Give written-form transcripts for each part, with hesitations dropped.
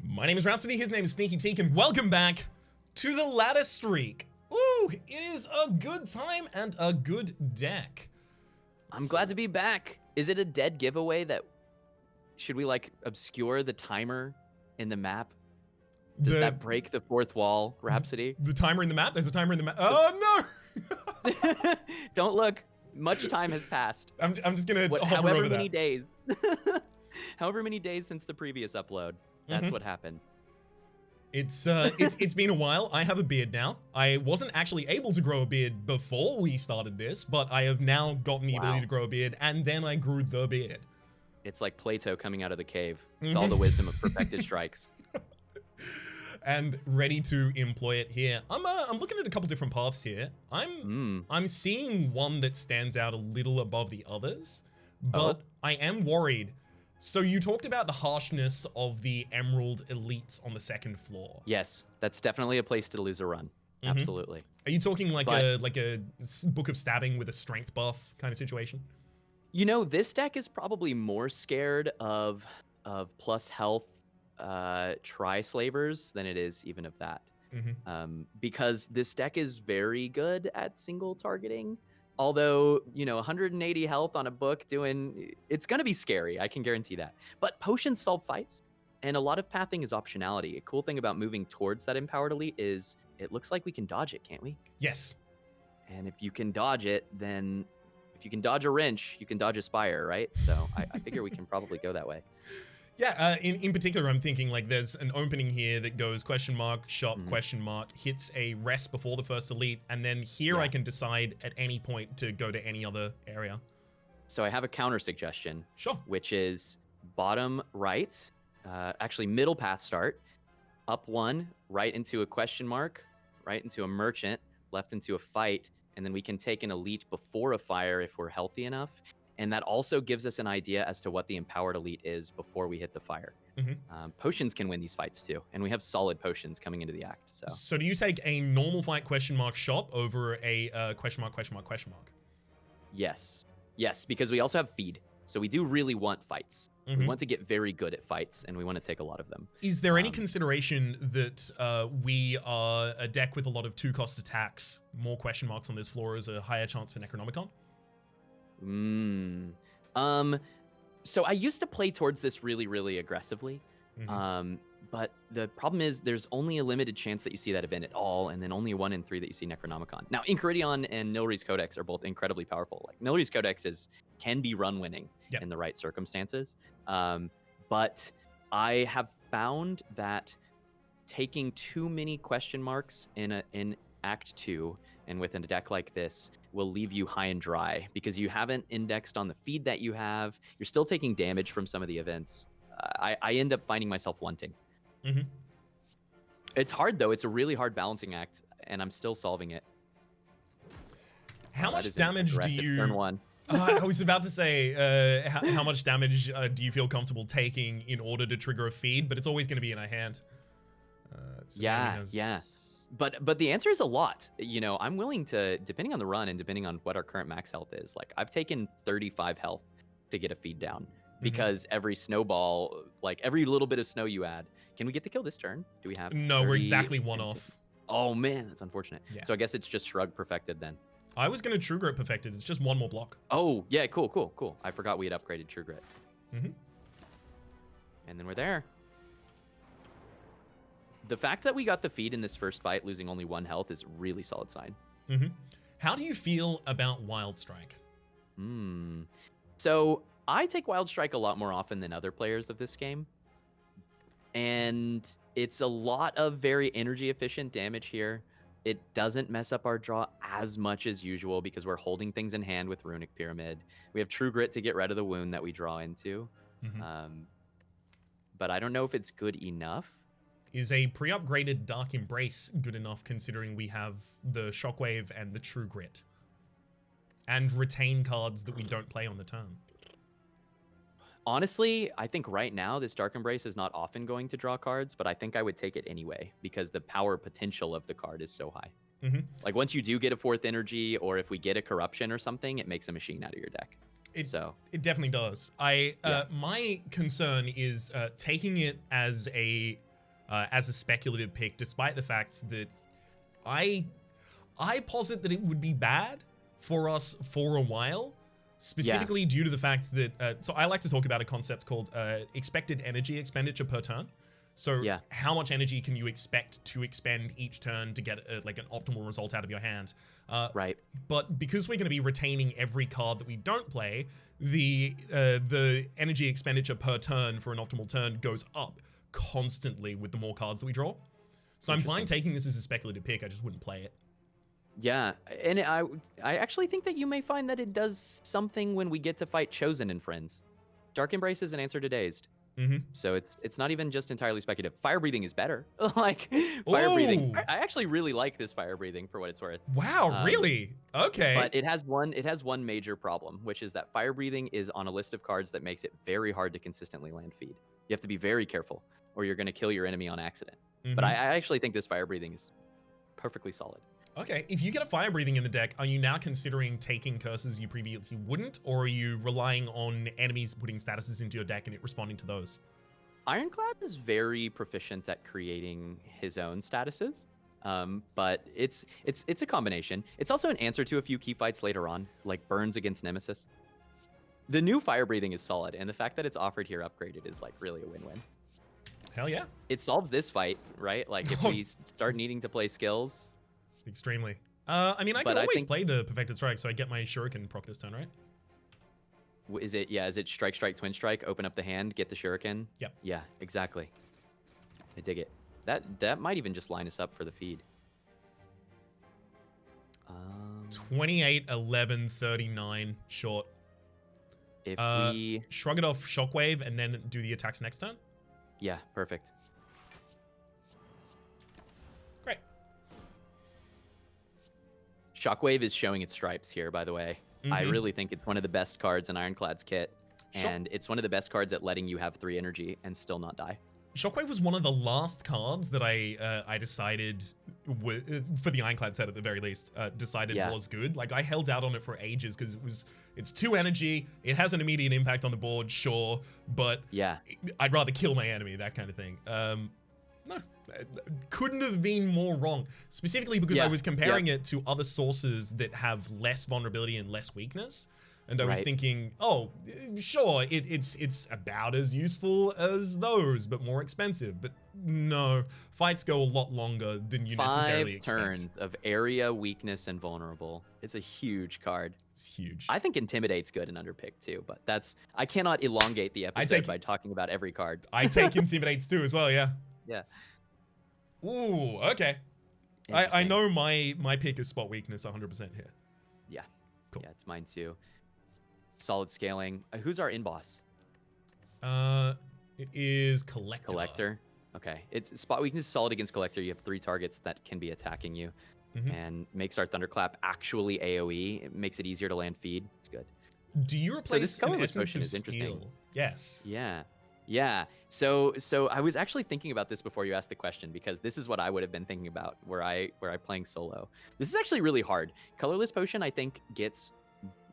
My name is Rhapsody, his name is sneakyteak, and welcome back to the ladder streak. Ooh, it is a good time and a good deck. I'm glad to be back. Is it a dead giveaway that should we like obscure the timer in the map? Does that break the fourth wall, Rhapsody? The timer in the map? There's a timer in the map. Oh no! Don't look. Much time has passed. I'm just gonna hover however over many that. days. However many days since the previous upload. That's what happened. It's been a while. I have a beard now. I wasn't actually able to grow a beard before we started this, but I have now gotten the ability to grow a beard, and then I grew the beard. It's like Plato coming out of the cave with all the wisdom of perfected strikes. And ready to employ it here. I'm looking at a couple different paths here. I'm seeing one that stands out a little above the others, but I am worried. So you talked about the harshness of the Emerald elites on the second floor. Yes, that's definitely a place to lose a run. Absolutely. Are you talking like a Book of Stabbing with a strength buff kind of situation? You know, this deck is probably more scared of plus health tri-slavers than it is even of that. Because this deck is very good at single targeting. Although, you know, 180 health on a book it's going to be scary. I can guarantee that. But potions solve fights, and a lot of pathing is optionality. A cool thing about moving towards that empowered elite is it looks like we can dodge it, can't we? Yes. And if you can dodge it, then if you can dodge a wrench, you can dodge a spire, right? So I figure we can probably go that way. Yeah, in particular, I'm thinking like there's an opening here that goes question mark, shop, question mark, hits a rest before the first elite, and then here I can decide at any point to go to any other area. So I have a counter suggestion. Sure. Which is bottom right, actually middle path start, up one, right into a question mark, right into a merchant, left into a fight, and then we can take an elite before a fire if we're healthy enough. And that also gives us an idea as to what the empowered elite is before we hit the fire. Potions can win these fights too, and we have solid potions coming into the act. So do you take a normal fight question mark shop over a question mark, question mark, question mark? Yes. Yes, because we also have feed. So we do really want fights. We want to get very good at fights, and we want to take a lot of them. Is there any consideration that we are a deck with a lot of 2-cost attacks, more question marks on this floor is a higher chance for Necronomicon? So I used to play towards this really, really aggressively. But the problem is there's only a limited chance that you see that event at all, and then only a 1 in 3 that you see Necronomicon. Now, Enchiridion and Nilri's Codex are both incredibly powerful. Like Nilri's Codex can be run winning in the right circumstances. But I have found that taking too many question marks in Act 2 and within a deck like this will leave you high and dry because you haven't indexed on the feed that you have. You're still taking damage from some of the events. I end up finding myself wanting. It's hard though. It's a really hard balancing act, and I'm still solving it. How much damage do you? Turn 1. I was about to say, how much damage do you feel comfortable taking in order to trigger a feed? But it's always going to be in a hand. Yeah. But the answer is a lot. You know, I'm willing to, depending on the run and depending on what our current max health is, like I've taken 35 health to get a feed down because every snowball, like every little bit of snow you add. Can we get the kill this turn? Do we have? No, we're exactly 1 off. Oh man, that's unfortunate. Yeah. So I guess it's just Shrug perfected then. I was going to True Grit perfected. It's just 1 more block. Oh yeah, cool. I forgot we had upgraded True Grit. And then we're there. The fact that we got the feed in this first fight, losing only 1 health, is really solid sign. How do you feel about Wild Strike? So I take Wild Strike a lot more often than other players of this game. And it's a lot of very energy efficient damage here. It doesn't mess up our draw as much as usual because we're holding things in hand with Runic Pyramid. We have True Grit to get rid of the wound that we draw into. But I don't know if it's good enough. Is a pre-upgraded Dark Embrace good enough considering we have the Shockwave and the True Grit? And retain cards that we don't play on the turn? Honestly, I think right now this Dark Embrace is not often going to draw cards, but I think I would take it anyway because the power potential of the card is so high. Like once you do get a 4th energy, or if we get a corruption or something, it makes a machine out of your deck. It definitely does. My concern is taking it as a as a speculative pick, despite the fact that I posit that it would be bad for us for a while, specifically due to the fact that, so I like to talk about a concept called expected energy expenditure per turn. So how much energy can you expect to expend each turn to get like an optimal result out of your hand? Right. But because we're going to be retaining every card that we don't play, the energy expenditure per turn for an optimal turn goes up constantly with the more cards that we draw. So I'm fine taking this as a speculative pick. I just wouldn't play it. Yeah, and I actually think that you may find that it does something when we get to fight Chosen and friends. Dark Embrace is an answer to Dazed. So it's not even just entirely speculative. Fire breathing is better. Like fire breathing. I actually really like this fire breathing for what it's worth. Wow, really? Okay. But it has one major problem, which is that fire breathing is on a list of cards that makes it very hard to consistently land feed. You have to be very careful, or you're going to kill your enemy on accident. But I actually think this fire breathing is perfectly solid. Okay, if you get a fire breathing in the deck, are you now considering taking curses you previously wouldn't, or are you relying on enemies putting statuses into your deck and it responding to those? Ironclad is very proficient at creating his own statuses, but it's a combination. It's also an answer to a few key fights later on, like burns against Nemesis. The new fire breathing is solid, and the fact that it's offered here upgraded is like really a win-win. Hell yeah. It solves this fight, right? Like if we start needing to play skills. Extremely. I mean, I can always play the Perfected Strike, so I get my Shuriken proc this turn, right? Is it strike, strike, twin strike, open up the hand, get the Shuriken? Yep. Yeah, exactly. I dig it. That might even just line us up for the feed. 28, 11, 39, short. If we shrug it off Shockwave and then do the attacks next turn? Yeah, perfect. Great. Shockwave is showing its stripes here, by the way. I really think it's one of the best cards in Ironclad's kit, and it's one of the best cards at letting you have 3 energy and still not die. Shockwave was one of the last cards that I decided, for the Ironclad set at the very least, decided was good. Like, I held out on it for ages because it's 2 energy, it has an immediate impact on the board, sure, but I'd rather kill my enemy, that kind of thing. No, couldn't have been more wrong. Specifically because I was comparing it to other sources that have less vulnerability and less weakness. And I was thinking, oh, sure, it's about as useful as those, but more expensive. But no, fights go a lot longer than you necessarily expect. 5 turns of area, weakness, and vulnerable. It's a huge card. It's huge. I think Intimidate's good and Underpick too, but I cannot elongate the episode by talking about every card. I take Intimidates too as well, yeah. Yeah. Ooh, okay. I know my pick is spot weakness 100% here. Yeah. Cool. Yeah, it's mine too. Solid scaling. Who's our in-boss? It is Collector. Collector. Okay. It's spot weakness is solid against Collector. You have 3 targets that can be attacking you, and makes our Thunderclap actually AOE. It makes it easier to land feed. It's good. Do you replace this colorless Essence potion of is interesting. Steel? Yes. Yeah. Yeah. So I was actually thinking about this before you asked the question, because this is what I would have been thinking about where I playing solo. This is actually really hard. Colorless potion, I think, gets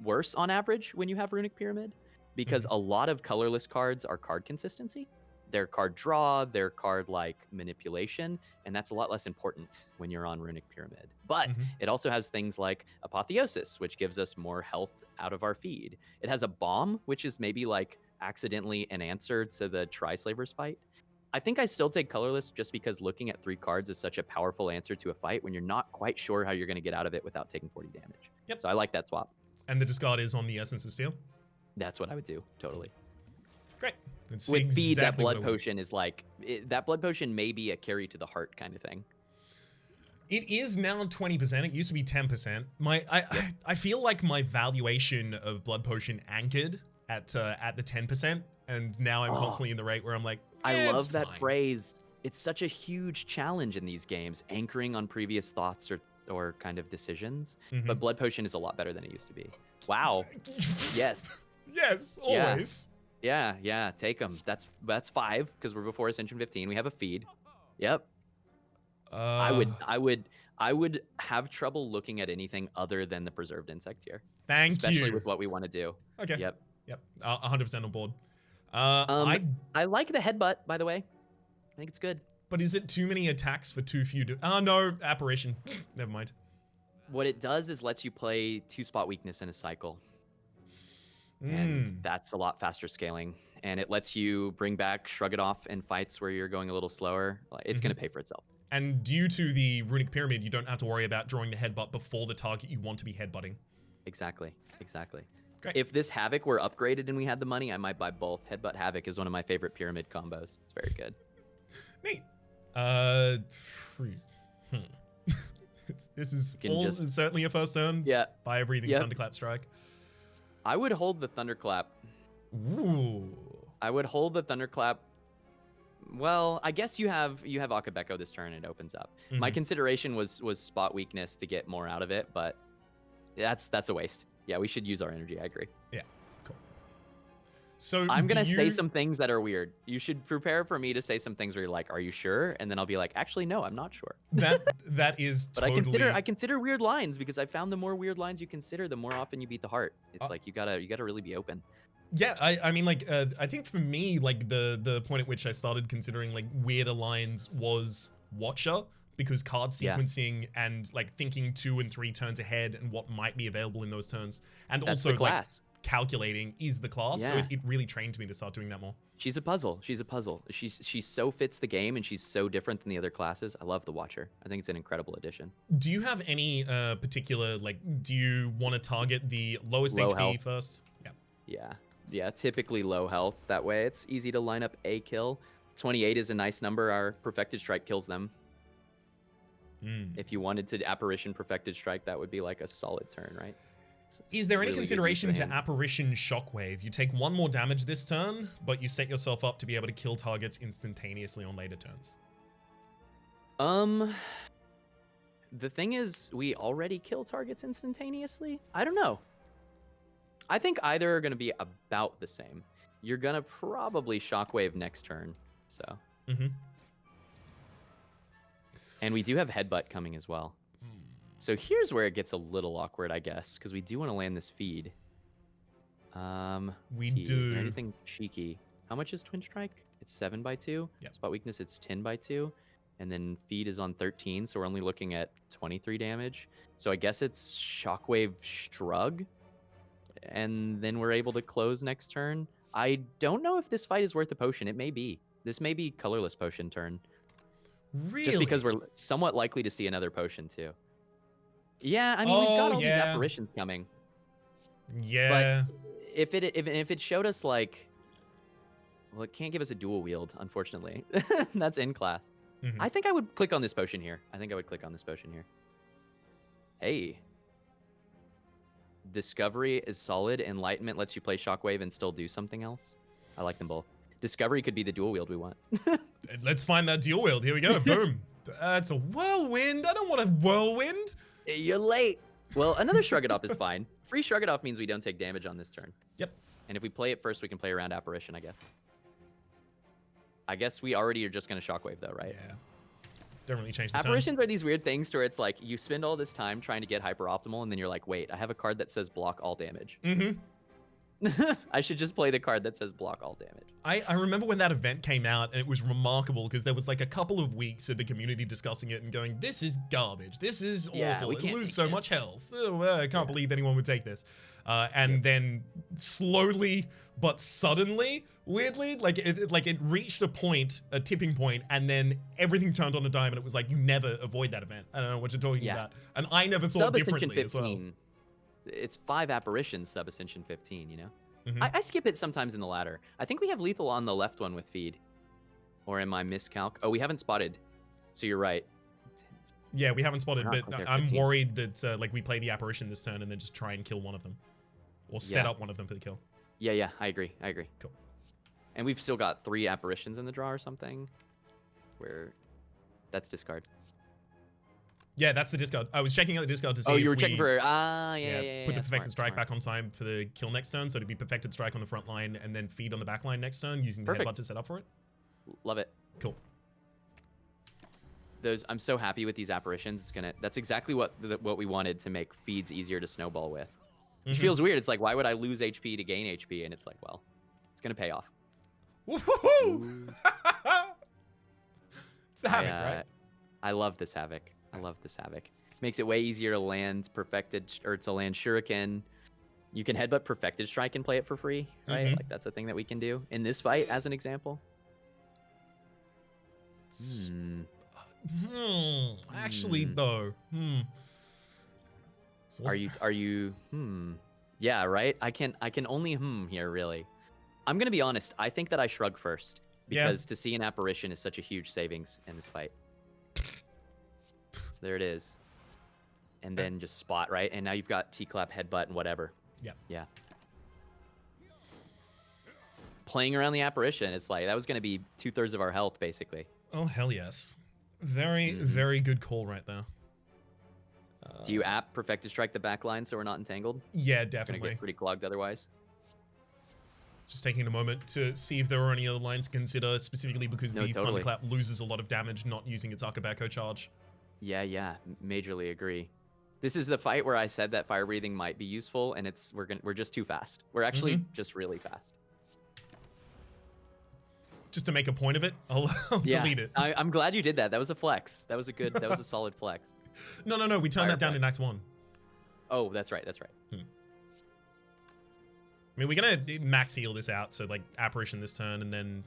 worse on average when you have Runic Pyramid, because a lot of colorless cards are card consistency. They're card draw, they're card like manipulation, and that's a lot less important when you're on Runic Pyramid. But it also has things like Apotheosis, which gives us more health out of our feed. It has a bomb, which is maybe like accidentally an answer to the Tri-Slavers fight. I think I still take colorless just because looking at 3 cards is such a powerful answer to a fight when you're not quite sure how you're going to get out of it without taking 40 damage. Yep. So I like that swap. And the discard is on the Essence of Steel? That's what I would do, totally. Great. That's with feed, that exactly blood potion is like, that blood potion may be a carry to the heart kind of thing. It is now 20%. It used to be 10%. I feel like my valuation of blood potion anchored at the 10%, and now I'm constantly in the rate where I'm like, I love that phrase. It's such a huge challenge in these games, anchoring on previous thoughts or kind of decisions. But blood potion is a lot better than it used to be. Wow. Yes. Yes, always. Yeah, take them. That's 5 because we're before Ascension 15. We have a feed. Yep. I would have trouble looking at anything other than the preserved insect here. Especially with what we want to do. Okay. Yep. 100% on board. I like the headbutt, by the way. I think it's good. But is it too many attacks for too few? Oh no, apparition. Never mind. What it does is lets you play 2 spot weakness in a cycle. And that's a lot faster scaling. And it lets you bring back Shrug It Off in fights where you're going a little slower. It's going to pay for itself. And due to the Runic Pyramid, you don't have to worry about drawing the headbutt before the target you want to be headbutting. Exactly. Exactly. Great. If this Havoc were upgraded and we had the money, I might buy both. Headbutt Havoc is one of my favorite pyramid combos. It's very good. Neat. This is certainly a first turn. Yeah. Fire Breathing Thunderclap Strike. I would hold the Thunderclap. Ooh. I would hold the Thunderclap. Well, I guess you have Akabeko this turn and it opens up. My consideration was spot weakness to get more out of it, but that's a waste. Yeah, we should use our energy. I agree. Yeah, cool. So I'm gonna say some things that are weird. You should prepare for me to say some things where you're like, "Are you sure?" And then I'll be like, "Actually, no, I'm not sure." That is But totally... I consider weird lines because I found the more weird lines you consider, the more often you beat the heart. It's like you gotta really be open. Yeah, I mean, like, I think for me, like, the point at which I started considering, like, weirder lines was Watcher, because card sequencing and, like, thinking 2 and 3 turns ahead and what might be available in those turns. And That's also, the class. like, calculating is the class, so Yeah. it really trained me to start doing that more. She's a puzzle. She's a puzzle. She so fits the game, and she's so different than the other classes. I love the Watcher. I think it's an incredible addition. Do you have any particular, like, do you want to target the lowest Low HP health. first? Yeah. Yeah, typically low health. That way it's easy to line up a kill. 28 is a nice number. Our Perfected Strike kills them. If you wanted to Apparition Perfected Strike, that would be like a solid turn, right? Is there any consideration to Apparition Shockwave? You take 1 more damage this turn, but you set yourself up to be able to kill targets instantaneously on later turns. The thing is, we already kill targets instantaneously? I don't know. I think either are going to be about the same. You're going to probably Shockwave next turn, so. And we do have Headbutt coming as well. So here's where it gets a little awkward, I guess, because we do want to land this feed. We Is do. there anything cheeky? How much is Twin Strike? It's 7x2. Yep. Spot Weakness, it's 10x2. And then feed is on 13, so we're only looking at 23 damage. So I guess it's Shockwave Shrug. And then we're able to close next turn. I don't know if this fight is worth a potion. It may be. This may be colorless potion turn. Really? Just because we're somewhat likely to see another potion too. Yeah, I mean, we've got all these apparitions coming. Yeah. But if it showed us like, well, it can't give us a dual wield, unfortunately. That's in class. I think I would click on this potion here. Hey. Discovery is solid. Enlightenment lets you play Shockwave and still do something else. I like them both. Discovery could be the dual wield we want. Let's find that dual wield. Here we go. Boom. That's a whirlwind. I don't want a whirlwind. You're late. Well, another Shrug It Off is fine. Free Shrug It Off means we don't take damage on this turn. Yep. And if we play it first, we can play around Apparition, I guess. I guess we already are just going to Shockwave, though, right? Yeah. Don't really change the Apparitions are these weird things where it's like you spend all this time trying to get hyper optimal, and then you're like, wait, I have a card that says block all damage. I should just play the card that says block all damage. I remember when that event came out, and it was remarkable because there was like a couple of weeks of the community discussing it and going, this is garbage. This is awful. It loses so much health. Oh, I can't believe anyone would take this. And then slowly but suddenly, weirdly, like it reached a tipping point, and then everything turned on a dime, and it was like, you never avoid that event. I don't know what you're talking about. And I never thought differently as well. It's 5 apparitions sub Ascension 15, you know? I skip it sometimes in the ladder. I think we have lethal on the left one with feed. Or am I miscalc? Oh, we haven't spotted. So you're right. Yeah, we haven't spotted, but Okay, I'm 15. worried that like we play the apparition this turn and then just try and kill one of them. Or set up one of them for the kill. Yeah, I agree. Cool. And we've still got 3 apparitions in the draw or something. Where that's discard. Yeah, that's the discard. I was checking out the discard to see. Oh, you were checking for Put the Perfected Strike back on time for the kill next turn, so it'd be Perfected Strike on the front line and then feed on the back line next turn using the headbutt to set up for it. Love it. Cool. I'm so happy with these apparitions. That's exactly what we wanted to make feeds easier to snowball with. Which feels weird. It's like, why would I lose HP to gain HP? And it's like, well, it's gonna pay off. Woohoo! It's the Havoc, right? I love this Havoc. I love this Havoc. Makes it way easier to land Perfected, or to land Shuriken. You can headbutt Perfected Strike and play it for free, right? Mhm. Like, that's a thing that we can do in this fight, as an example. Actually, though. So Are you? Yeah, right. I can only here, really. I'm gonna be honest. I think that I shrug first because to see an apparition is such a huge savings in this fight. So there it is. And then just spot, right? And now you've got T-clap, headbutt, and whatever. Yeah. Yeah. Playing around the apparition, it's like that was gonna be 2/3 of our health, basically. Oh hell yes. Very, very good call right there. Do you app Perfected Strike the back line so we're not entangled? Yeah, It's definitely. gonna get pretty clogged otherwise. Just taking a moment to see if there are any other lines to consider, specifically because the Thunderclap loses a lot of damage not using its Akabeko charge. Yeah, majorly agree. This is the fight where I said that fire breathing might be useful, and we're just too fast. We're actually just really fast. Just to make a point of it, I'll delete it. I'm glad you did that. That was a flex. That was a solid flex. No. We turned that down in Act 1. Oh, that's right. I mean, we're gonna max heal this out, so like apparition this turn, and then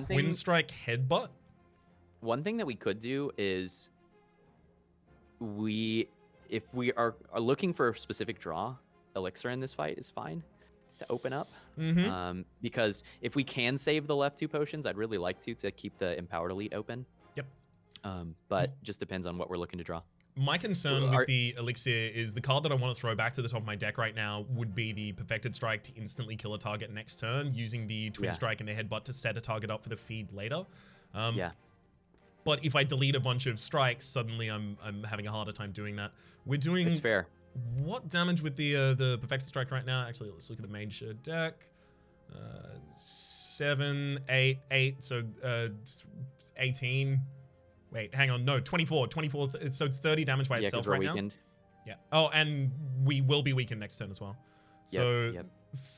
Twin Strike headbutt. One thing that we could do is if we are looking for a specific draw, Elixir in this fight is fine to open up. Because if we can save the left 2 potions, I'd really like to keep the Empowered Elite open. Yep. But just depends on what we're looking to draw. My concern with the Elixir is the card that I want to throw back to the top of my deck right now would be the Perfected Strike to instantly kill a target next turn, using the Twin Strike and the Headbutt to set a target up for the feed later. But if I delete a bunch of strikes, suddenly I'm having a harder time doing that. We're doing... It's fair. What damage with the Perfected Strike right now? Actually, let's look at the mage deck. 7, 8, so 18... Wait, hang on. No, 24. 24. So it's 30 damage by itself right now. Yeah. Oh, and we will be weakened next turn as well. So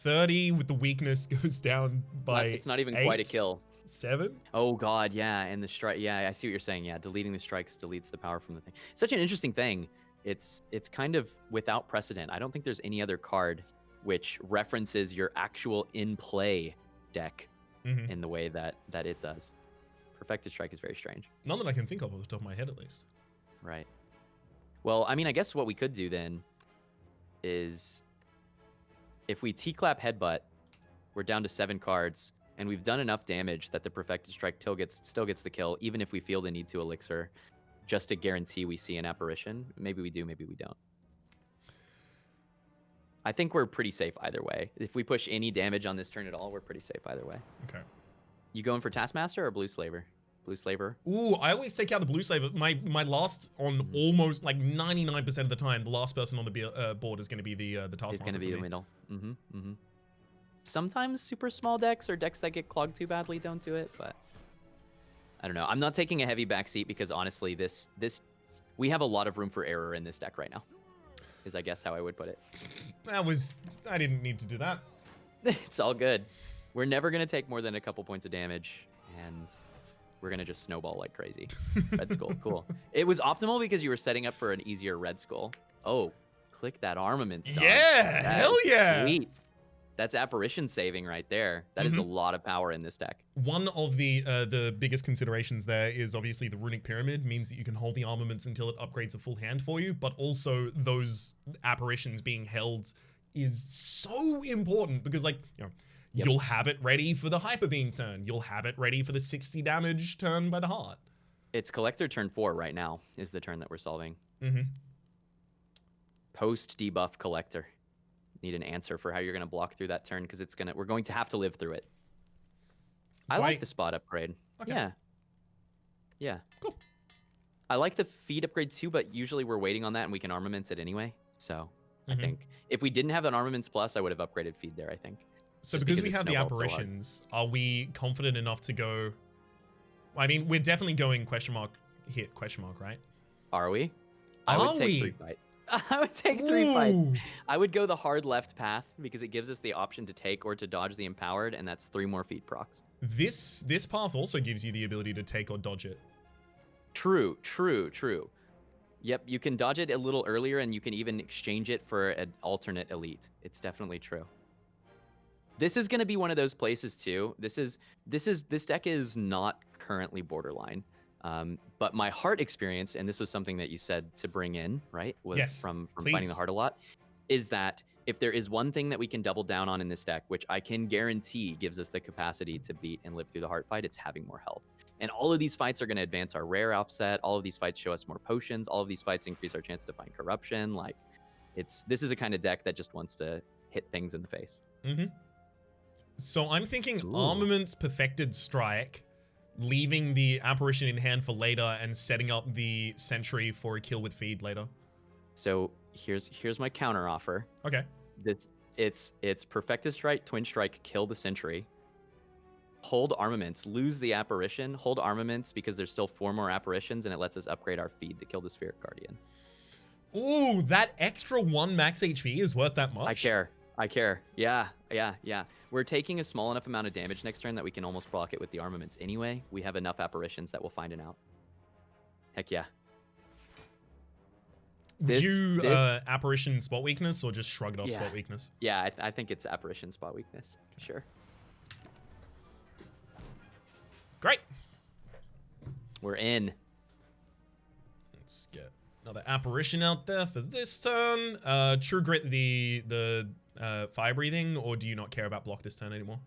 30 with the weakness goes down by It's not even 8, quite a kill. 7? Oh, God, yeah. And the strike. Yeah, I see what you're saying. Yeah, deleting the strikes deletes the power from the thing. Such an interesting thing. It's kind of without precedent. I don't think there's any other card which references your actual in-play deck in the way that it does. Perfected Strike is very strange. None that I can think of off the top of my head, at least. Right. Well, I mean, I guess what we could do then is if we T-clap Headbutt, we're down to 7 cards, and we've done enough damage that the Perfected Strike still gets the kill, even if we feel the need to Elixir, just to guarantee we see an apparition. Maybe we do, maybe we don't. I think we're pretty safe either way. If we push any damage on this turn at all, we're pretty safe either way. Okay. You going for Taskmaster or Blue Slaver? Blue Slaver. Ooh, I always take out the Blue Slaver. My last on almost like 99% of the time, the last person on the board is going to be the Taskmaster. It's going to be the middle. Sometimes super small decks or decks that get clogged too badly don't do it, but I don't know. I'm not taking a heavy backseat because honestly, we have a lot of room for error in this deck right now. Is I guess how I would put it. I didn't need to do that. It's all good. We're never going to take more than a couple points of damage, and we're going to just snowball like crazy. Red Skull, cool. It was optimal because you were setting up for an easier Red Skull. Oh, click that armament stuff. Yeah, hell yeah. Sweet. That's apparition saving right there. That is a lot of power in this deck. One of the biggest considerations there is obviously the Runic Pyramid means that you can hold the armaments until it upgrades a full hand for you, but also those apparitions being held is so important because, like, you know, you'll have it ready for the Hyper Beam turn. You'll have it ready for the 60 damage turn by the heart. It's Collector turn 4 right now is the turn that we're solving. Post debuff Collector. Need an answer for how you're going to block through that turn because we're going to have to live through it. So I like the spot upgrade. Okay. Yeah. Cool. I like the feed upgrade too, but usually we're waiting on that and we can armaments it anyway. So I think if we didn't have an armaments plus, I would have upgraded feed there, I think. So because we have the apparitions, are we confident enough to go? I mean, we're definitely going question mark, right? Are we? I would take 3 fights. I would take 3 fights. I would go the hard left path because it gives us the option to take or to dodge the empowered, and that's 3 more feed procs. This path also gives you the ability to take or dodge it. True. Yep, you can dodge it a little earlier, and you can even exchange it for an alternate elite. It's definitely true. This is going to be one of those places too. This deck is not currently borderline, but my heart experience, and this was something that you said to bring in, right? Yes, from please. fighting the heart a lot, is that if there is one thing that we can double down on in this deck, which I can guarantee gives us the capacity to beat and live through the heart fight, it's having more health. And all of these fights are going to advance our rare offset. All of these fights show us more potions. All of these fights increase our chance to find corruption. Like, this is a kind of deck that just wants to hit things in the face. Mm-hmm. So I'm thinking Armament's Perfected Strike, leaving the Apparition in hand for later, and setting up the Sentry for a kill with feed later. So here's my counter offer. Okay. It's Perfected Strike, Twin Strike, kill the Sentry. Hold Armaments, lose the Apparition, hold Armaments because there's still 4 more Apparitions, and it lets us upgrade our feed to kill the Spheric Guardian. Ooh, that extra 1 max HP is worth that much. I care. Yeah. We're taking a small enough amount of damage next turn that we can almost block it with the Armaments anyway. We have enough Apparitions that we'll find an out. Heck yeah. Would you Apparition spot weakness or just shrug it off spot weakness? Yeah, I think it's Apparition spot weakness. Sure. Great. We're in. Let's get another Apparition out there for this turn. True Grit the fire breathing, or do you not care about block this turn anymore?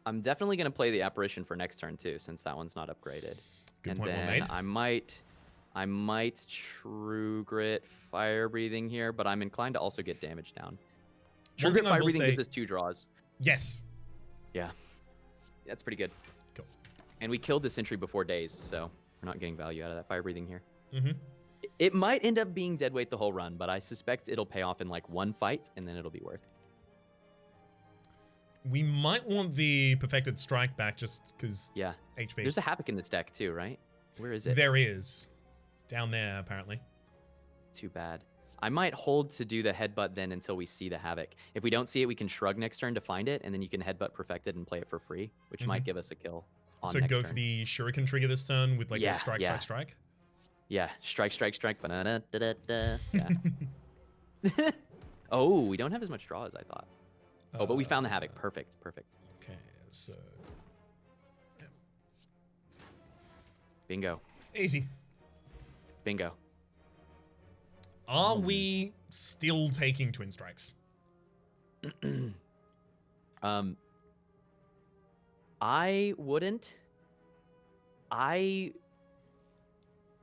I'm definitely going to play the Apparition for next turn too, since that one's not upgraded. Good point, well made. I might True Grit fire breathing here, but I'm inclined to also get damage down. True Grit fire breathing gives us 2 draws. Yes. Yeah. That's pretty good. Cool. And we killed the Sentry before Dazed, so we're not getting value out of that fire breathing here. Mm-hmm. It might end up being dead weight the whole run, but I suspect it'll pay off in like 1 fight, and then it'll be worth. We might want the Perfected Strike back just because HP. There's a Havoc in this deck too, right? Where is it? There is. Down there, apparently. Too bad. I might hold to do the Headbutt then until we see the Havoc. If we don't see it, we can Shrug next turn to find it, and then you can Headbutt Perfected and play it for free, which might give us a kill on So next go turn. for the Shuriken trigger this turn with like a strike. Yeah, strike. Ba-da-da-da-da. Yeah. Oh, we don't have as much draw as I thought. Oh, but we found the Havoc. Perfect. Okay, so... Bingo. Easy. Bingo. Are we still taking Twin Strikes? I wouldn't. I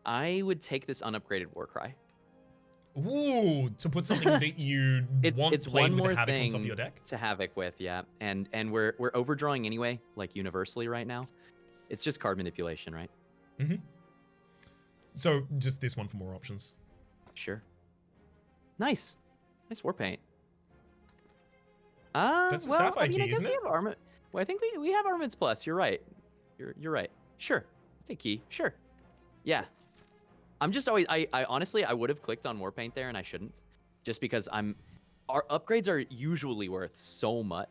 would take this unupgraded Warcry. Ooh, to put something that you want it's played one with more a Havoc thing on top of your deck? to Havoc with, yeah. And we're overdrawing anyway, like universally right now. It's just card manipulation, right? Mm-hmm. So just this one for more options. Sure. Nice war paint. That's a Sapphire key, isn't it? Well, I think we have Armaments Plus. You're right. You're right. Sure. It's a key. Sure. Yeah. I'm just always I honestly I would have clicked on Warpaint there and I shouldn't. Just because our upgrades are usually worth so much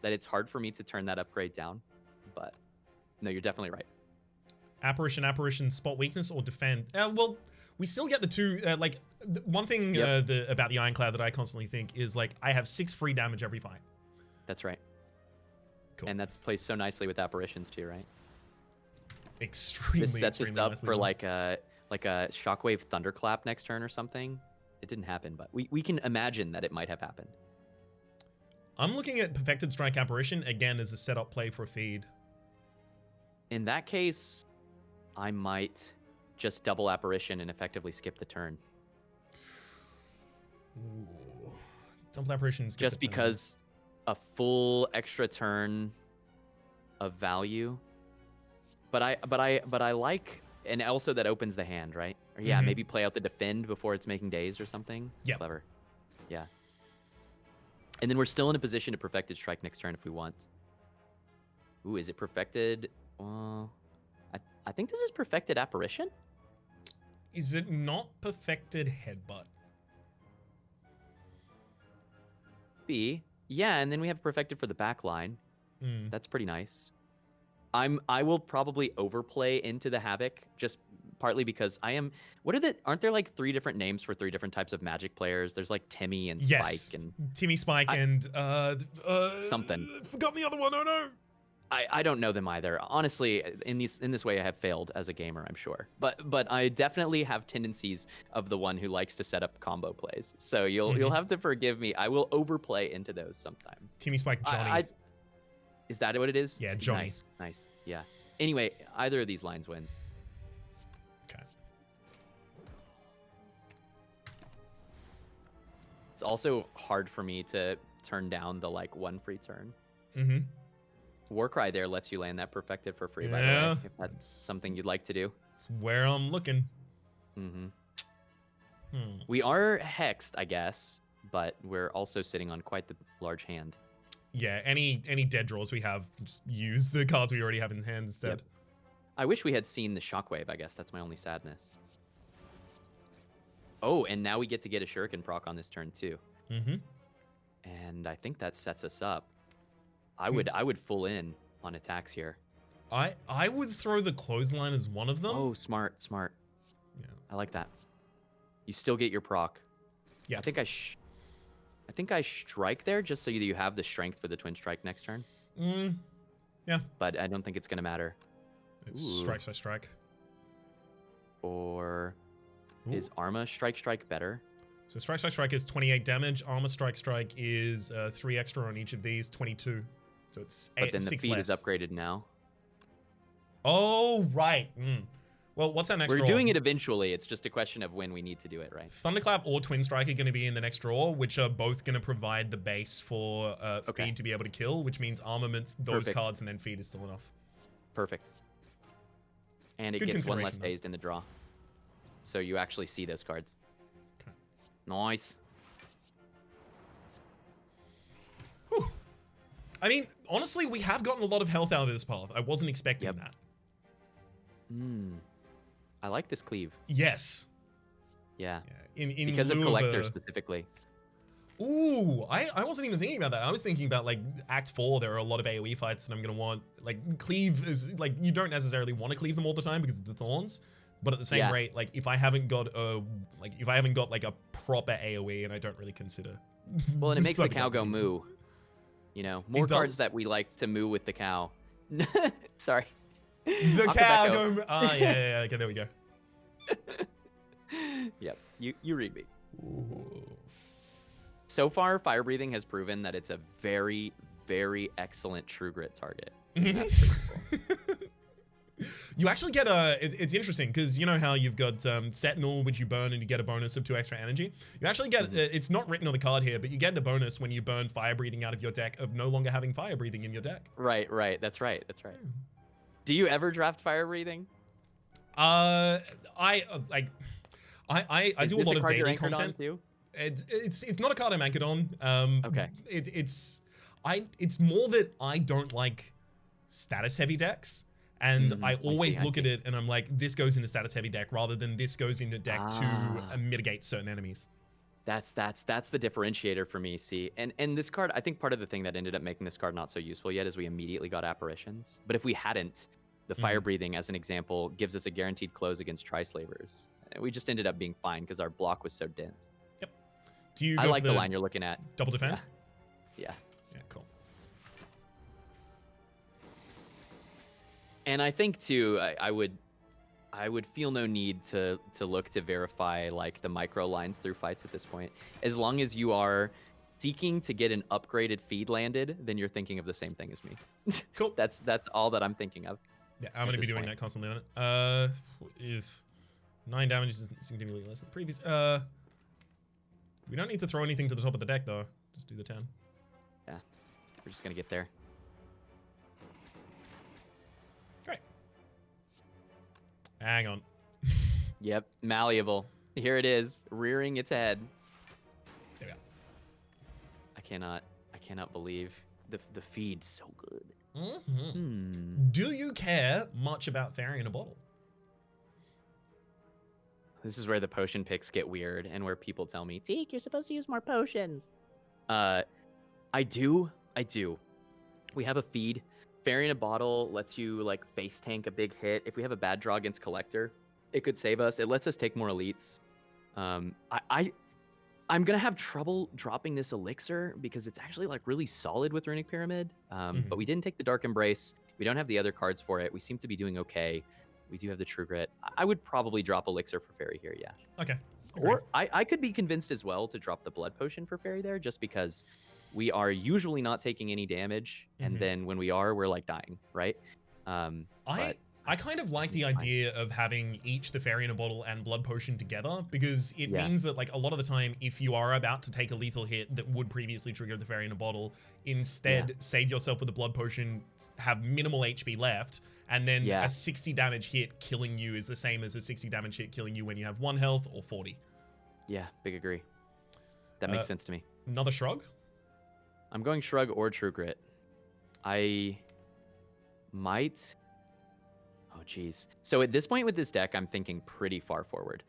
that it's hard for me to turn that upgrade down. But no, you're definitely right. Apparition, spot weakness, or defend. Well, we still get the 2. One thing about the Ironclad that I constantly think is like I have 6 free damage every fight. That's right. Cool. And that's placed so nicely with Apparitions too, right? Extremely. This sets us up for nicely. like a Shockwave Thunderclap next turn or something. It didn't happen, but we can imagine that it might have happened. I'm looking at Perfected Strike Apparition again as a setup play for a feed. In that case, I might just double Apparition and effectively skip the turn. Ooh. Double Apparition. Just because a full extra turn of value. But I like, and also that opens the hand, right? Or yeah, maybe play out the defend before it's making days or something. Yeah. Clever. Yeah. And then we're still in a position to Perfected Strike next turn if we want. Ooh, is it Perfected? Well, I think this is Perfected Apparition. Is it not Perfected Headbutt? B. Yeah, and then we have Perfected for the back line. That's pretty nice. I will probably overplay into the Havoc, just partly because I am. Aren't there like 3 different names for 3 different types of Magic players? There's like Timmy and Yes. Spike and Timmy, Spike, and something. Forgot the other one. Oh no. I don't know them either. Honestly, in this way, I have failed as a gamer, I'm sure. But I definitely have tendencies of the one who likes to set up combo plays. So you'll have to forgive me. I will overplay into those sometimes. Timmy, Spike, Johnny. Is that what it is? Yeah, Johnny. Nice. Yeah. Anyway, either of these lines wins. Okay. It's also hard for me to turn down the like 1 free turn. Mm-hmm. Warcry there lets you land that perfected for free, by the way, if that's something you'd like to do. That's where I'm looking. We are hexed, I guess, but we're also sitting on quite the large hand. Yeah, any dead draws we have, just use the cards we already have in hand instead. Yep. I wish we had seen the Shockwave, I guess. That's my only sadness. Oh, and now we get to get a Shuriken proc on this turn, too. And I think that sets us up. I would full in on attacks here. I would throw the clothesline as one of them. Oh, smart. Yeah. I like that. You still get your proc. Yeah. I think I strike there just so you have the strength for the twin strike next turn. Yeah. But I don't think it's gonna matter. It's strike. Or is Arma strike better? So strike is 28 damage. Armor strike is 3 extra on each of these, 22. So it's 8, but then the 6 feed less. is upgraded now. Oh, right. Well, what's our next draw? We're doing it eventually. It's just a question of when we need to do it, right? Thunderclap or Twin Strike are going to be in the next draw, which are both going to provide the base for feed to be able to kill, which means armaments, those cards, and then feed is still enough. Perfect. And it Good gets 1 less consideration, dazed in the draw. So you actually see those cards. Okay. Nice. Whew. I mean, honestly, we have gotten a lot of health out of this path. I wasn't expecting that. I like this cleave. Yes. Yeah. In because of Collector specifically. Ooh, I wasn't even thinking about that. I was thinking about like Act 4, there are a lot of AoE fights that I'm going to want. Like cleave is like, you don't necessarily want to cleave them all the time because of the thorns. But at the same rate, like if I haven't got like a proper AoE, and I don't really consider. Well, and it makes the cow go moo. You know, more cards that we like to moo with the cow. Sorry. The cow go. Yeah. Okay, there we go. Yep. You read me. Ooh. So far, fire breathing has proven that it's a very, very excellent True Grit target. That's pretty cool. You actually get it's interesting because you know how you've got Sentinel, which you burn and you get a bonus of 2 extra energy. You actually get, it's not written on the card here, but you get a bonus when you burn fire breathing out of your deck of no longer having fire breathing in your deck. Right. That's right. Do you ever draft fire breathing? I do a lot of daily content. Too? It's not a card I'm anchored on. Okay. It's more that I don't like status heavy decks. And I always look at it and I'm like, this goes into status heavy deck rather than this goes into deck to mitigate certain enemies. That's the differentiator for me, see. And this card, I think part of the thing that ended up making this card not so useful yet is we immediately got apparitions. But if we hadn't, the fire breathing, as an example, gives us a guaranteed close against Tri-Slavers. We just ended up being fine because our block was so dense. Yep. Do you? I like the line you're looking at. Double defend. Yeah. Yeah. Cool. And I think too, I would feel no need to look to verify like the micro lines through fights at this point. As long as you are seeking to get an upgraded feed landed, then you're thinking of the same thing as me. Cool. That's all that I'm thinking of. Yeah, I'm going to be doing that constantly on it. If 9 damage is significantly less than the previous. We don't need to throw anything to the top of the deck though. Just do the 10. Yeah, we're just going to get there. Great. Hang on. Yep, malleable. Here it is, rearing its head. There we go. I cannot believe the feed's so good. Do you care much about fairy in a bottle? This is where the potion picks get weird and where people tell me, Teak, you're supposed to use more potions. I do. We have a feed Fairy in a Bottle lets you like face tank a big hit. If we have a bad draw against Collector, it could save us. It lets us take more elites. I'm gonna have trouble dropping this elixir because it's actually like really solid with Runic Pyramid. But we didn't take the Dark Embrace. We don't have the other cards for it. We seem to be doing okay. We do have the True Grit. I would probably drop elixir for Fairy here, yeah. Okay. Or I could be convinced as well to drop the Blood Potion for Fairy there, just because we are usually not taking any damage, and then when we are, we're like dying, right? I kind of like the idea of having each the Fairy in a Bottle and Blood Potion together, because it means that like a lot of the time, if you are about to take a lethal hit that would previously trigger the Fairy in a Bottle, instead save yourself with the Blood Potion, have minimal HP left, and then a 60 damage hit killing you is the same as a 60 damage hit killing you when you have 1 health or 40. Yeah, big agree. That makes sense to me. Another Shrug? I'm going Shrug or True Grit. I might... Oh, geez. So at this point with this deck, I'm thinking pretty far forward.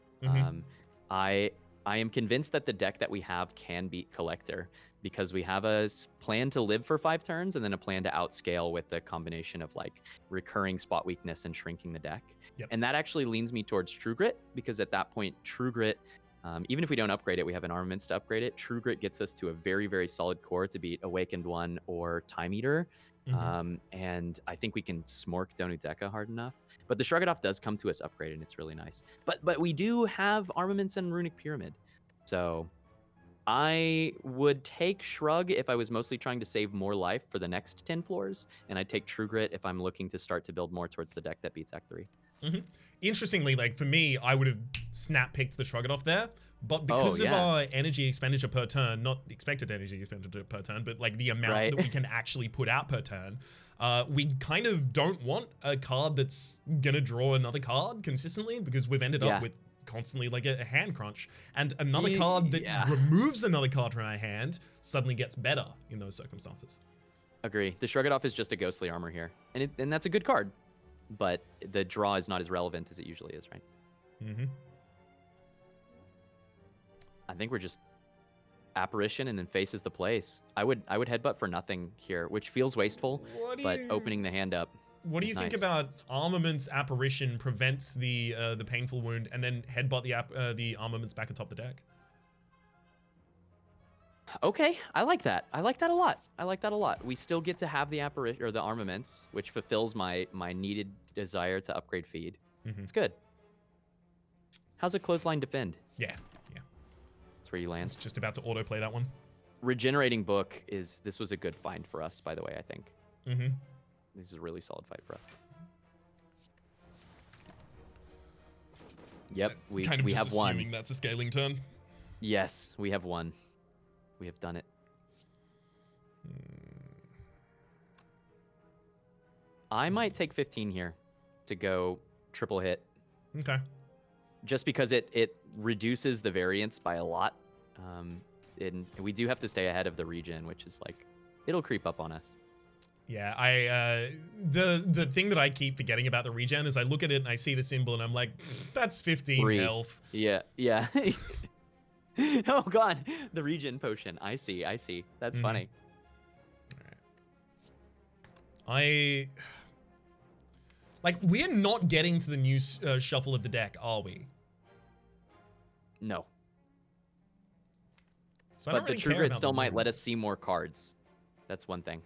I am convinced that the deck that we have can beat Collector, because we have a plan to live for 5 turns and then a plan to outscale with a combination of like recurring spot weakness and shrinking the deck. And that actually leans me towards True Grit, because at that point, True Grit, even if we don't upgrade it, we have an armaments to upgrade it. True Grit gets us to a very, very solid core to beat Awakened One or Time Eater. And I think we can smork Donudeka hard enough. But the Shrug It Off does come to us upgraded, and it's really nice. But we do have armaments and Runic Pyramid. So I would take Shrug if I was mostly trying to save more life for the next 10 floors, and I'd take True Grit if I'm looking to start to build more towards the deck that beats Act 3. Interestingly, like for me, I would have snap picked the Shrug It Off there, but because of our energy expenditure per turn, not expected energy expenditure per turn, but like the amount that we can actually put out per turn, we kind of don't want a card that's gonna draw another card consistently, because we've ended up with constantly like a hand crunch, and another card that removes another card from our hand suddenly gets better in those circumstances. Agree. The Shrug It Off is just a ghostly armor here, and that's a good card, but the draw is not as relevant as it usually is, right? I think we're just Apparition and then Faces the Place. I would headbutt for nothing here, which feels wasteful, but opening the hand up. What do you think about Armaments Apparition prevents the painful wound, and then headbutt the armaments back atop the deck? Okay, I like that. I like that a lot. We still get to have the apparition or the armaments, which fulfills my needed desire to upgrade feed. It's good. How's a Clothesline defend? Yeah. That's where you land. It's just about to autoplay that one. Regenerating Book this was a good find for us, by the way, I think. This is a really solid fight for us. Yep, we have one. Kind of just assuming that's a scaling turn. Yes, we have one. We have done it. I might take 15 here to go triple hit. Okay. Just because it reduces the variance by a lot. And we do have to stay ahead of the regen, which is like, it'll creep up on us. Yeah, the thing that I keep forgetting about the regen is I look at it and I see the symbol and I'm like, that's 15 health. Yeah. Oh god, the regen potion. I see. That's funny. Like, we're not getting to the new shuffle of the deck, are we? No. So but the True Grit still might let us see more cards. That's one thing.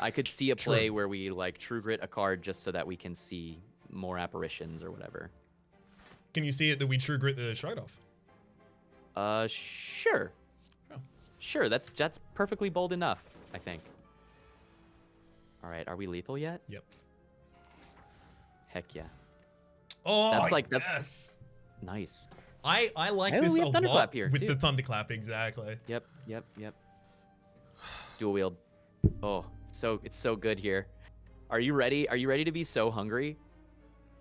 I could see a play where we like True Grit a card just so that we can see more apparitions or whatever. Can you see it that we True Grit the Shrug It Off? Sure. Oh. Sure, that's perfectly bold enough, I think. All right, are we lethal yet? Yep. Heck yeah. Oh, that's yes. Nice. I like this a lot here with too. the Thunderclap, exactly. Yep. Dual wield. Oh, it's so good here. Are you ready? Are you ready to be so hungry?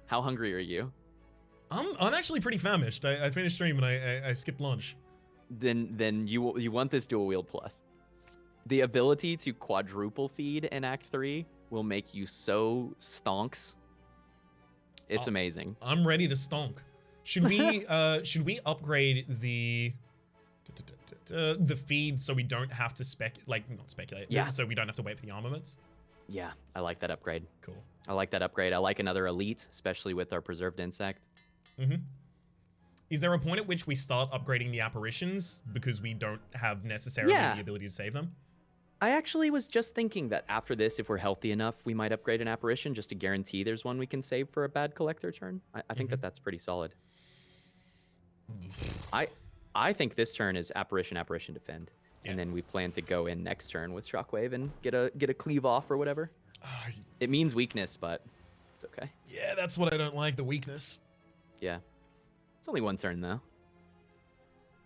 How hungry are you? I'm actually pretty famished. I finished stream and I skipped lunch. Then you want this dual wield plus. The ability to quadruple feed in Act 3 will make you so stonks. It's amazing. I'm ready to stonk. Should we upgrade the feed so we don't have to not speculate? Yeah. So we don't have to wait for the armaments? Yeah, I like that upgrade. Cool. I like that upgrade. I like another elite, especially with our preserved insect. Mm-hmm. Is there a point at which we start upgrading the apparitions because we don't have necessarily the ability to save them? I actually was just thinking that after this, if we're healthy enough, we might upgrade an apparition just to guarantee there's one we can save for a bad collector turn. I think that that's pretty solid. I think this turn is apparition, defend. Yeah. And then we plan to go in next turn with Shockwave and get a cleave off or whatever. It means weakness, but it's okay. Yeah, that's what I don't like, the weakness. Yeah. It's only one turn, though.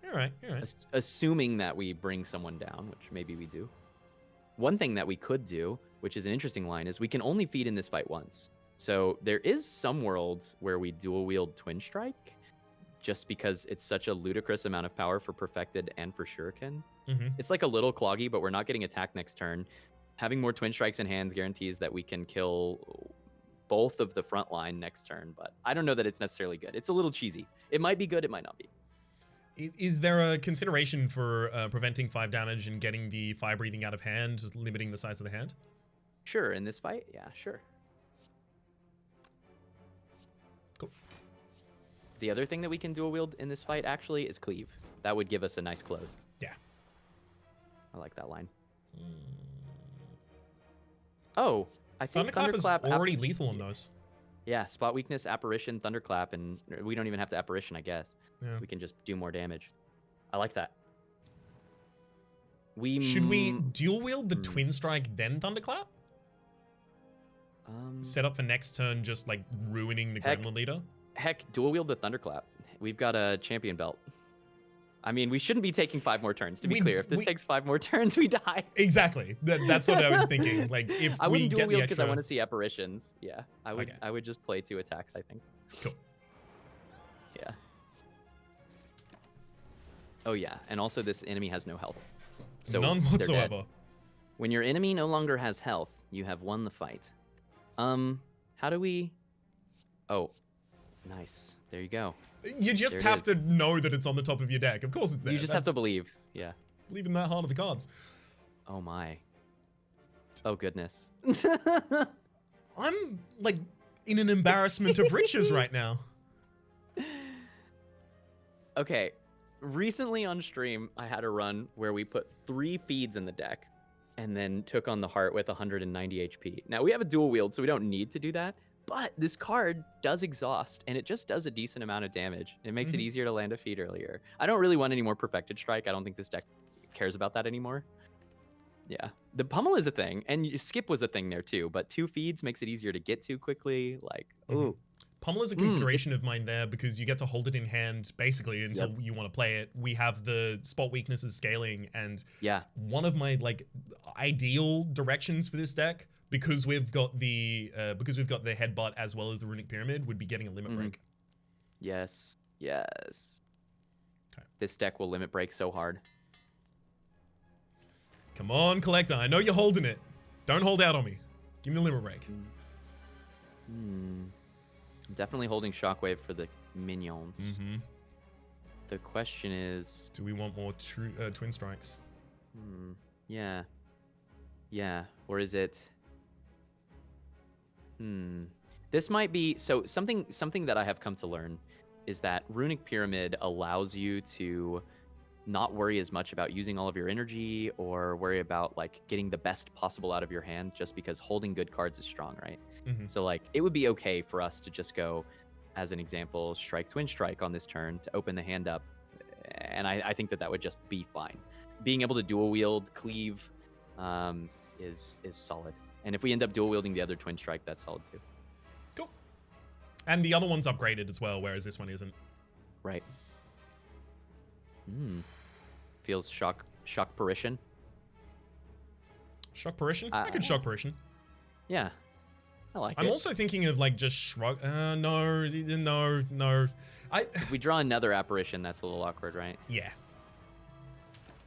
You're right, you're right. Assuming that we bring someone down, which maybe we do. One thing that we could do, which is an interesting line, is we can only feed in this fight once. So there is some worlds where we dual wield Twin Strike, just because it's such a ludicrous amount of power for Perfected and for Shuriken. Mm-hmm. It's like a little cloggy, but we're not getting attacked next turn. Having more Twin Strikes in hands guarantees that we can kill both of the front line next turn, but I don't know that it's necessarily good. It's a little cheesy. It might be good, it might not be. Is there a consideration for preventing 5 damage and getting the fire breathing out of hand, limiting the size of the hand? Sure, in this fight? Yeah, sure. Cool. The other thing that we can dual wield in this fight actually is cleave. That would give us a nice close. Yeah. I like that line. Oh, I think Thunderclap is already lethal on those. Yeah, spot weakness, apparition, Thunderclap, and we don't even have to apparition, I guess. Yeah. We can just do more damage. I like that. Should we dual wield the Twin Strike then Thunderclap? Set up for next turn, just like ruining the Gremlin leader? Heck, dual wield the Thunderclap. We've got a champion belt. I mean, we shouldn't be taking 5 more turns, to be clear. If this takes 5 more turns, we die. Exactly. That's what I was thinking. Like, if I wouldn't dual wield because I want to see apparitions. Yeah, I would. Okay. I would just play 2 attacks, I think. Cool. Yeah. Oh yeah, and also this enemy has no health. So none whatsoever. When your enemy no longer has health, you have won the fight. How do we? Oh, nice. There you go. You just have to know that it's on the top of your deck. Of course it's there. You just have to believe. Yeah. Believe in that heart of the cards. Oh my. Oh goodness. I'm like in an embarrassment of riches right now. Okay. Recently on stream, I had a run where we put 3 feeds in the deck and then took on the heart with 190 HP. Now we have a dual wield, so we don't need to do that. But this card does exhaust, and it just does a decent amount of damage. It makes it easier to land a feed earlier. I don't really want any more Perfected Strike. I don't think this deck cares about that anymore. Yeah. The pummel is a thing, and skip was a thing there too, but 2 feeds makes it easier to get to quickly. Like, ooh. Pummel is a consideration of mine there because you get to hold it in hand basically until you want to play it. We have the spot weaknesses scaling, and one of my like ideal directions for this deck, because we've got the headbutt as well as the runic pyramid, would be getting a limit break. Yes. Yes. Okay. This deck will limit break so hard. Come on, Collector. I know you're holding it. Don't hold out on me. Give me the limit break. I'm definitely holding Shockwave for the minions. The question is... do we want more Twin Strikes? Yeah. Yeah. Or is it... This might be... so something that I have come to learn is that Runic Pyramid allows you to not worry as much about using all of your energy or worry about like getting the best possible out of your hand, just because holding good cards is strong, right? So like it would be okay for us to just go, as an example, strike Twin Strike on this turn to open the hand up, and I think that would just be fine. Being able to dual wield cleave is solid, and if we end up dual wielding the other Twin Strike, that's solid too. Cool. And the other one's upgraded as well, whereas this one isn't. Right. Feels shock Parition. Shock Parition? I could Shock Parition. Yeah. I like it. I'm also thinking of like just shrug. No. If we draw another apparition, that's a little awkward, right? Yeah.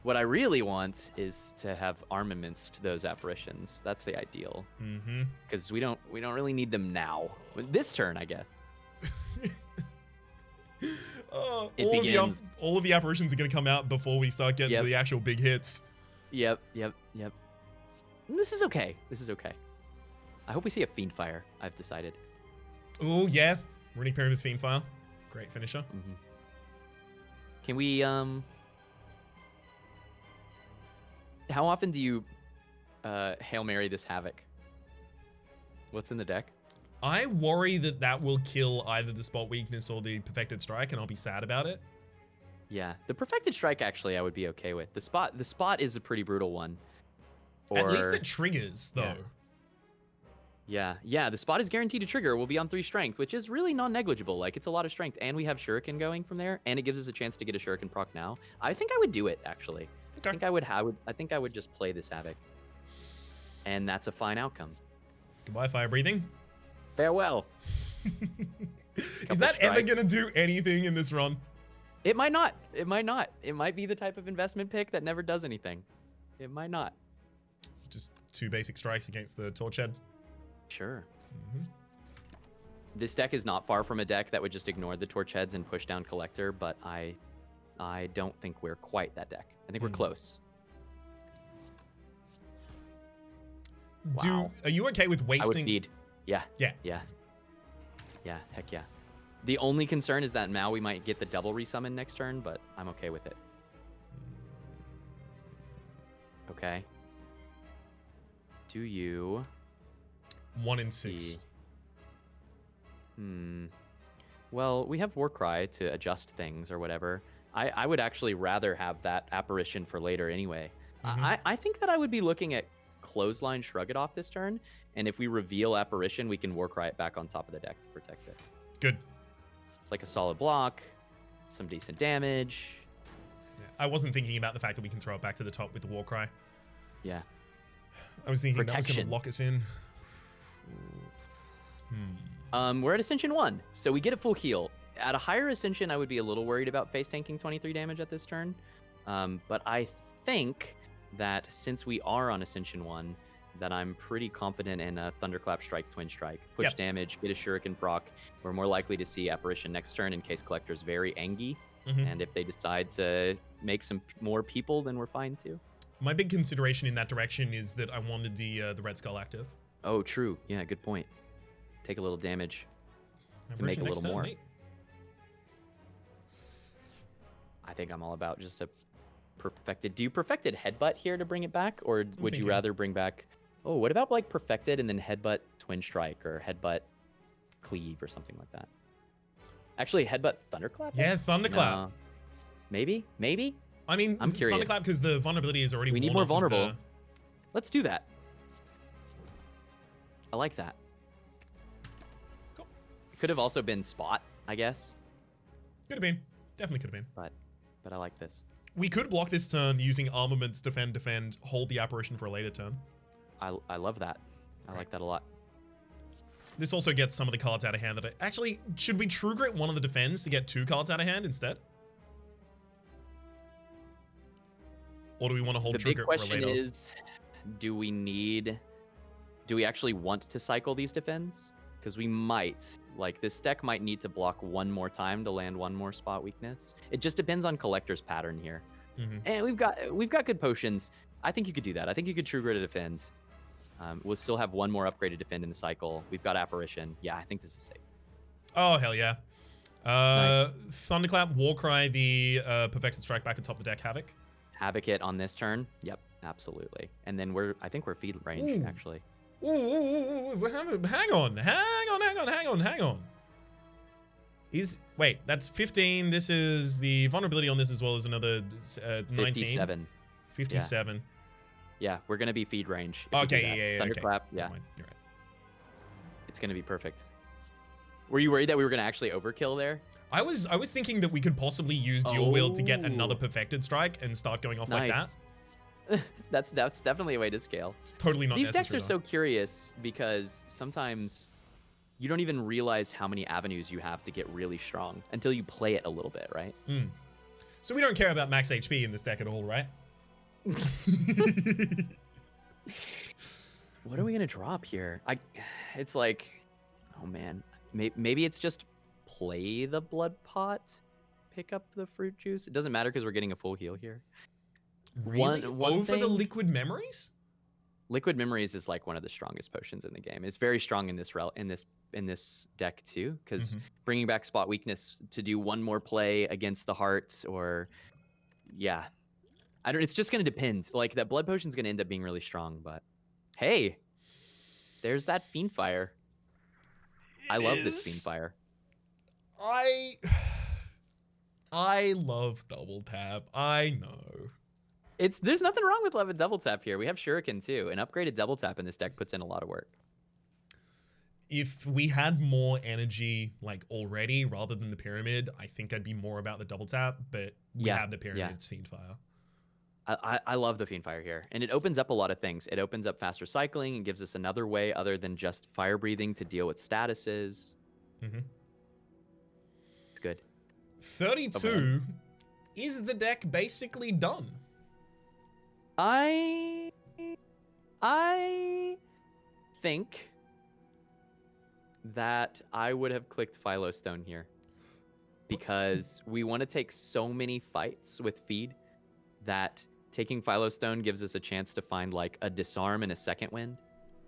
What I really want is to have armaments to those apparitions. That's the ideal. Because we don't really need them now. This turn, I guess. All of the apparitions are going to come out before we start getting to the actual big hits. Yep. This is okay. I hope we see a Fiendfire, I've decided. Oh, yeah. Runic Pyramid Fiendfire. Great finisher. Mm-hmm. Can we, how often do you Hail Mary this Havoc? What's in the deck? I worry that that will kill either the spot weakness or the perfected strike, and I'll be sad about it. Yeah, the perfected strike actually I would be okay with. The spot is a pretty brutal one. At least it triggers though. Yeah, the spot is guaranteed to trigger. We'll be on 3 strength, which is really non-negligible. Like, it's a lot of strength, and we have Shuriken going from there, and it gives us a chance to get a Shuriken proc now. I think I would do it actually. Okay. I think I would just play this Havoc, and that's a fine outcome. Goodbye, fire breathing. Farewell. Is that ever gonna do anything in this run? It might not. It might not. It might be the type of investment pick that never does anything. It might not. Just 2 basic strikes against the Torch Head. Sure. Mm-hmm. This deck is not far from a deck that would just ignore the Torch Heads and push down Collector, but I don't think we're quite that deck. I think we're close. Wow. Are you okay with wasting? I would feed. Yeah. Heck yeah. The only concern is that Maui might get the double resummon next turn, but I'm okay with it. Okay. Do you... 1 in 6. Well, we have Warcry to adjust things or whatever. I would actually rather have that apparition for later anyway. I think that I would be looking at Clothesline Shrug It Off this turn, and if we reveal apparition, we can Warcry it back on top of the deck to protect it. Good. It's like a solid block, some decent damage. Yeah, I wasn't thinking about the fact that we can throw it back to the top with the Warcry. Yeah. I was thinking Protection. that was going to lock us in. We're at Ascension 1, so we get a full heal. At a higher Ascension, I would be a little worried about face tanking 23 damage at this turn. But I think that since we are on Ascension 1, that I'm pretty confident in a Thunderclap Strike, Twin Strike. Push damage, get a Shuriken proc. We're more likely to see Apparition next turn in case Collector's very angry. And if they decide to make some more people, then we're fine too. My big consideration in that direction is that I wanted the Red Skull active. Oh, true. Yeah, good point. Take a little damage to make a little more. I think I'm all about just a perfected. Do you perfected headbutt here to bring it back, or would you rather bring back? Oh, what about like perfected and then headbutt Twin Strike or headbutt Cleave or something like that? Actually, headbutt Thunderclap. Yeah, Thunderclap. No. Maybe. I mean, I'm curious. Thunderclap because the vulnerability is already. We need more vulnerable. Let's do that. I like that. Cool. It could have also been Spot, I guess. Could have been. Definitely could have been. But I like this. We could block this turn using armaments, defend, hold the apparition for a later turn. I love that. I like that a lot. This also gets some of the cards out of hand that actually, should we True Grit one of the defends to get 2 cards out of hand instead? Or do we want to hold True Grit for later? The big question is, do we actually want to cycle these defends? Because we might. Like, this deck might need to block 1 more time to land 1 more spot weakness. It just depends on Collector's pattern here. And we've got good potions. I think you could do that. I think you could True Grit a defend. We'll still have 1 more upgraded defend in the cycle. We've got Apparition. Yeah, I think this is safe. Oh, hell yeah. Nice. Thunderclap, Warcry, the Perfected Strike back atop the deck, Havoc. Havoc it on this turn. Yep, absolutely. And then I think we're feed range, actually. Ooh, hang on. Wait, that's 15. This is the vulnerability on this as well as another 19. 57. Yeah, we're going to be feed range. Okay, yeah. Thunderclap, okay. yeah. You're right. It's going to be perfect. Were you worried that we were going to actually overkill there? I was thinking that we could possibly use Dual Wield to get another Perfected Strike and start going off like that. That's definitely a way to scale. It's totally not necessary. These decks are so curious because sometimes you don't even realize how many avenues you have to get really strong until you play it a little bit, right? So we don't care about max HP in this deck at all, right? What are we gonna drop here? It's like, oh man, maybe it's just play the Blood Pot, pick up the Fruit Juice. It doesn't matter because we're getting a full heal here. Really? Over the Liquid Memories? Liquid Memories is like one of the strongest potions in the game. It's very strong in this deck too, because bringing back spot weakness to do one more play against the heart, or yeah, I don't. It's just gonna depend. Like that blood potion's gonna end up being really strong, but hey, there's that Fiendfire. I love this Fiendfire. I love double tap. I know. There's nothing wrong with loving double tap here. We have Shuriken too. An upgraded double tap in this deck puts in a lot of work. If we had more energy like already rather than the pyramid, I think I'd be more about the double tap, but we have the pyramid's Fiendfire. I love the Fiendfire here, and it opens up a lot of things. It opens up faster cycling and gives us another way other than just fire breathing to deal with statuses. It's good. 32 is the deck basically done. I think that I would have clicked Philostone here because we want to take so many fights with feed that taking Philostone gives us a chance to find like a disarm and a second wind,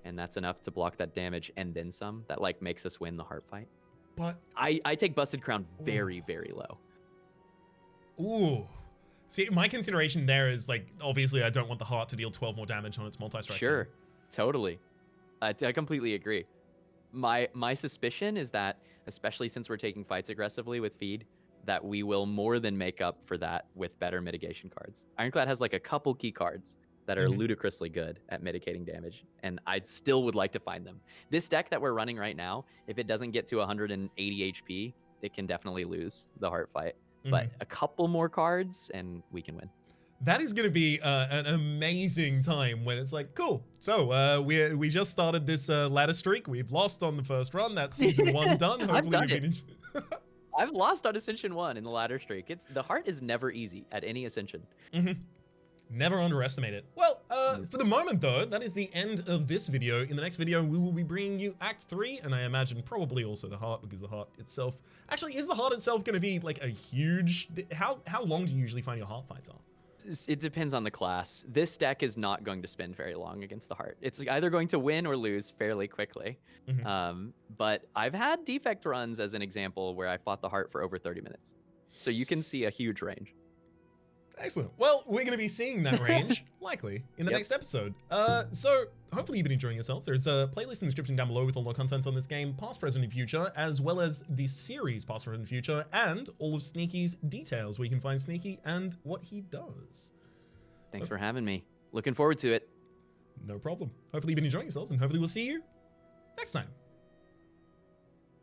and that's enough to block that damage and then some. That like makes us win the heart fight. But I take Busted Crown very, very low. Ooh. See, my consideration there is like, obviously I don't want the heart to deal 12 more damage on its multi-strike. Sure, totally. I completely agree. My suspicion is that, especially since we're taking fights aggressively with feed, that we will more than make up for that with better mitigation cards. Ironclad has like a couple key cards that are ludicrously good at mitigating damage, and I still would like to find them. This deck that we're running right now, if it doesn't get to 180 HP, it can definitely lose the heart fight. But a couple more cards and we can win. That is going to be an amazing time when it's like, cool. So we just started this ladder streak. We've lost on the first run. That's season 1 done. Hopefully I've done it. I've lost on Ascension 1 in the ladder streak. The heart is never easy at any Ascension. Never underestimate it. Well, for the moment though, that is the end of this video. In the next video, we will be bringing you Act 3, and I imagine probably also the heart, because the heart itself... Actually, is the heart itself going to be like a huge... How long do you usually find your heart fights are? It depends on the class. This deck is not going to spend very long against the heart. It's either going to win or lose fairly quickly. But I've had defect runs as an example where I fought the heart for over 30 minutes. So you can see a huge range. Excellent. Well, we're going to be seeing that range, likely, in the next episode. So, hopefully you've been enjoying yourselves. There's a playlist in the description down below with all the content on this game, past, present, and future, as well as the series past, present, and future, and all of Sneaky's details, where you can find Sneaky and what he does. Thanks for having me. Looking forward to it. No problem. Hopefully you've been enjoying yourselves, and hopefully we'll see you next time.